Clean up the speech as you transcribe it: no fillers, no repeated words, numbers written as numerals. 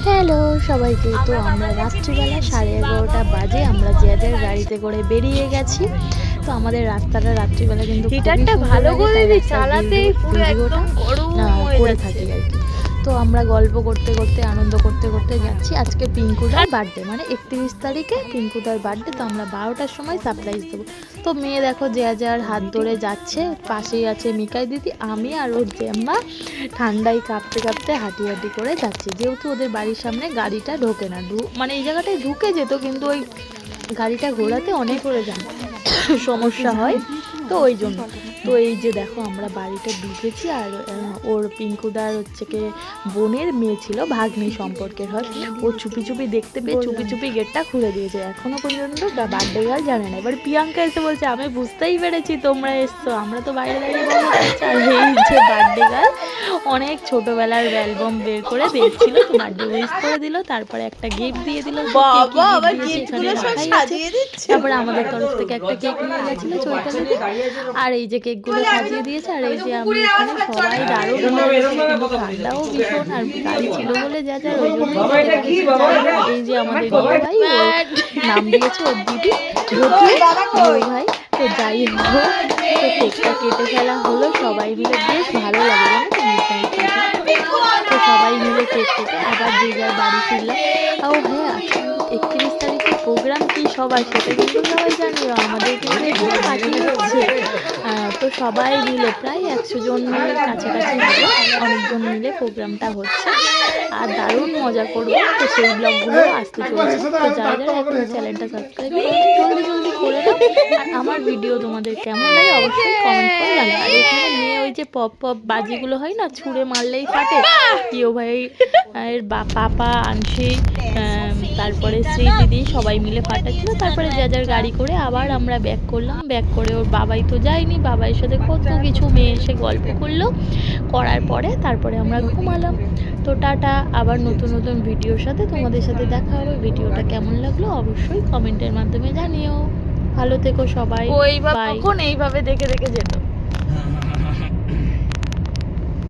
Hello সবাইকে। তো আমরা রাত্রিবেলা 11:30 বাজে আমরা যে গাড়িতে করে বেরিয়ে গেছি। তো আমাদের রাস্তাটা রাত্রিবেলা কিন্তু হিটারটা ভালো করে চালাতেই পুরো একদম গরম হয়ে করে যাচ্ছে। থাকি আর কি। তো আমরা গল্প করতে করতে আনন্দ করতে করতে যাচ্ছি। আজকে পিঙ্কুদার বার্থডে, মানে 31 তারিখে পিঙ্কুদার বার্থডে। তো আমরা 12টার সময় সারপ্রাইজ দেবো। তো মেয়ে দেখো যার হাত ধরে যাচ্ছে, পাশেই আছে মিকাই দিদি, আমি আর ওর জেম্মা ঠান্ডায় কাঁপতে কাঁপতে হাঁটি হাঁটি করে যাচ্ছি। যেহেতু ওদের বাড়ির সামনে গাড়িটা ঢোকে না, মানে এই জায়গাটায় ঢুকে যেত, কিন্তু ওই গাড়িটা ঘোরাতে অনেক সমস্যা হয়, তো ওই জন্য। তো এই যে দেখো আমরা বাড়িটা ঢুকেছি, আর ওর পিঙ্কুদার হচ্ছে কি বোনের মেয়ে ছিল, ভাগ্নি সম্পর্কের হয়। ও চুপি চুপি দেখতে পেয়ে চুপি চুপি গেটটা খুলে দিয়েছে। এখনো পর্যন্ত বার্থডে গার্ল জানে না। এবার প্রিয়াঙ্কা এসে বলছে আমি বুঝতেই পেরেছি তোমরা এসছো, আমরা তো বাইরে দাঁড়িয়ে বলছি। আর এই যে বার্থডে গার্ল অনেক ছোটবেলার অ্যালবাম বের করে দেখছিল, তো বার্থডে উইশ করে দিল, তারপরে একটা গিফট দিয়ে দিল। তারপরে আমাদের তরফ থেকে একটা কেক নিয়ে গেছিল চৈতালি, আর এই যে কেকগুলো সাজিয়ে দিয়েছে। আর এই যে আমি এখানে সবাই দারুণ ঠান্ডাও ভীষণ, আর গাড়ি ছিল বলে ওই জন্য। এই যে আমাদের ভাই নাম দিয়েছে ওর দিদি ভাই। তো যাই হোক, তো কেকটা কেটে ফেলা হলো, সবাই মিলে বেশ ভালো লাগে তো সবাই মিলে কেক কেটে আবার যে যার বাড়ি ফিরলাম। ও হ্যাঁ, 31 তারিখে প্রোগ্রাম কি সবার, সেটা কিন্তু সবাই জানিও, আমাদের কিন্তু পাঠিয়ে হচ্ছে। তো সবাই মিলে প্রায় 100 জনের কাছাকাছি হবে, অনেকজন মিলে প্রোগ্রামটা হচ্ছে, আর দারুণ মজা করবো। তো সেই ব্লগগুলো আসতে চলছে। তো যারা যারা এখন চ্যানেলটা সাবস্ক্রাইব করে জলদি করে দাও। আর আমার ভিডিও তোমাদের কেমন লাগে অবশ্যই কমেন্ট করে জানাও। আর এখানে মেয়ে ওই যে পপ পপ বাজিগুলো হয় না, ছুঁড়ে মারলেই ফাটে, প্রিয় ভাই এর পাপা আনসি, তারপরে শ্রী দিদি সবাই মিলে ফাটাচ্ছিল। তারপরে যার গাড়ি করে আবার আমরা ব্যাক করলাম। ব্যাক করে ওর বাবাই তো যায়নি, বাবার সাথে কত কিছু মেয়ে এসে গল্প করলো, করার পরে তারপরে আমরা ঘুমালাম। তো টাটা, আবার নতুন নতুন ভিডিওর সাথে তোমাদের সাথে দেখা হবে। ভিডিওটা কেমন লাগলো অবশ্যই কমেন্টের মাধ্যমে জানিও। ভালো থেকো সবাই। এইভাবে দেখে দেখে যেত।